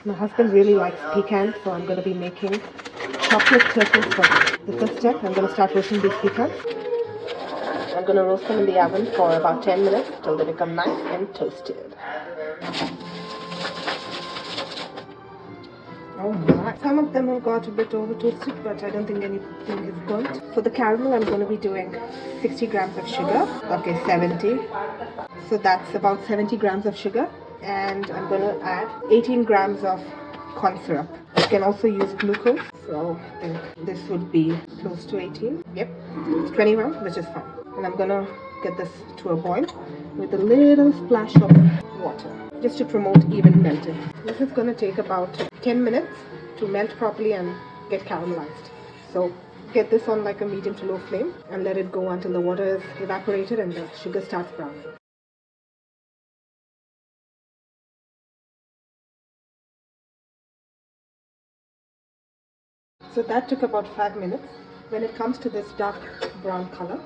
My husband really likes pecans, so I'm going to be making chocolate turtles for him. The first step, I'm going to start roasting these pecans. I'm going to roast them in the oven for about 10 minutes till they become nice and toasted. Oh my. Some of them have got a bit over toasted, but I don't think anything is burnt. For the caramel, I'm going to be doing 60 grams of sugar. Okay, 70. So that's about 70 grams of sugar. And I'm going to add 18 grams of corn syrup. You can also use glucose. So I think this would be close to 18. Yep, it's 21, which is fine. And I'm going to get this to a boil with a little splash of water, just to promote even melting. This is going to take about 10 minutes to melt properly and get caramelized. So get this on like a medium to low flame and let it go until the water is evaporated and the sugar starts browning. So that took about 5 minutes. When it comes to this dark brown color,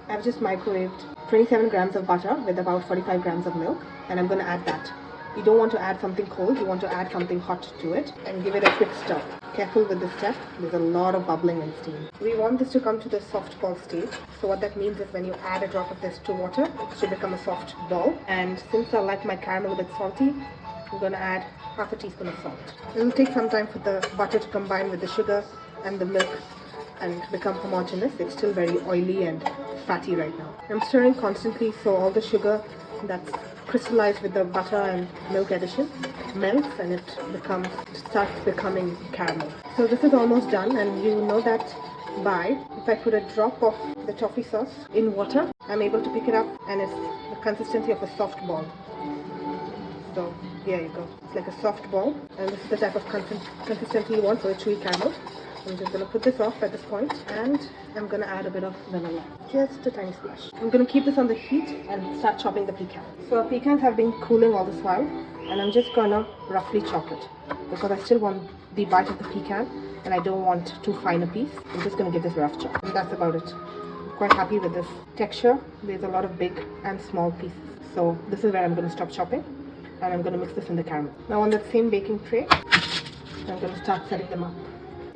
I've just microwaved 27 grams of butter with about 45 grams of milk, and I'm going to add that. You don't want to add something cold, you want to add something hot to it and give it a quick stir. Careful with this step, there's a lot of bubbling and steam. We want this to come to the soft ball stage. So what that means is when you add a drop of this to water, it should become a soft ball. And since I like my caramel a bit salty, I'm going to add half a teaspoon of salt. It will take some time for the butter to combine with the sugar and the milk and become homogeneous. It's still very oily and fatty right now. I'm stirring constantly so all the sugar that's crystallized with the butter and milk addition melts and it starts becoming caramel. So this is almost done, and you know that by if I put a drop of the toffee sauce in water, I'm able to pick it up and it's the consistency of a soft ball. So here you go. It's like a soft ball, and this is the type of consistency you want for a chewy caramel. I'm just going to put this off at this point, and I'm going to add a bit of vanilla, just a tiny splash. I'm going to keep this on the heat and start chopping the pecan. So pecans have been cooling all this while, and I'm just going to roughly chop it because I still want the bite of the pecan and I don't want too fine a piece. I'm just going to give this a rough chop, and that's about it. I'm quite happy with this texture. There's a lot of big and small pieces. So this is where I'm going to stop chopping, and I'm going to mix this in the caramel. Now on that same baking tray, I'm going to start setting them up.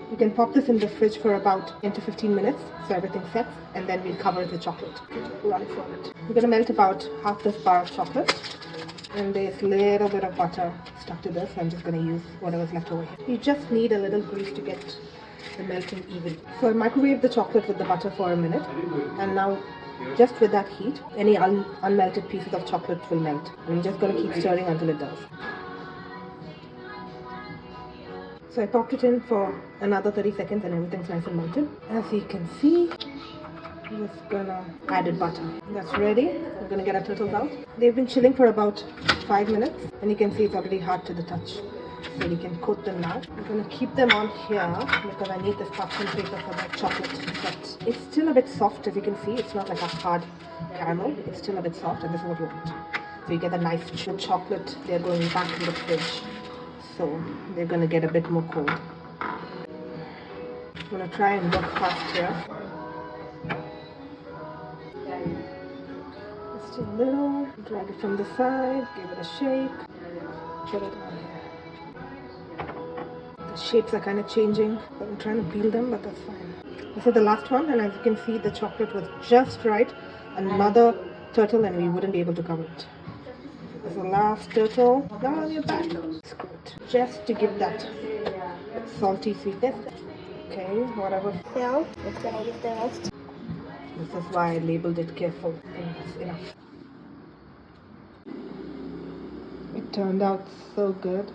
You can pop this in the fridge for about 10 to 15 minutes so everything sets, and then we'll cover it with chocolate. Run for it. We're going to melt about half this bar of chocolate, and there's a little bit of butter stuck to this. I'm just going to use whatever's left over here. You just need a little grease to get the melting even. So I microwaved the chocolate with the butter for a minute, and now just with that heat, any unmelted pieces of chocolate will melt. I'm just going to keep stirring until it does. So I popped it in for another 30 seconds and everything's nice and melted. As you can see, I'm just gonna add butter. That's ready. We're gonna get our turtles out. They've been chilling for about 5 minutes, and you can see it's already hard to the touch. So you can coat them now. I'm gonna keep them on here because I need this parchment paper for the chocolate. But it's still a bit soft, as you can see. It's not like a hard caramel. It's still a bit soft, and this is what you want. So you get a nice chocolate. They're going back in the fridge, so they're going to get a bit more cold. I'm going to try and work fast here. Just a little, drag it from the side, give it a shake, put it on here. The shapes are kind of changing, but I'm trying to peel them, but that's fine. This is the last one, and as you can see, the chocolate was just right. Another turtle and we wouldn't be able to cover it. This is the last turtle. Now on your back. Screw it. Just to give that salty sweetness. Okay, whatever. Now, it's gonna give the rest. This is why I labeled it careful. That's enough. It turned out so good.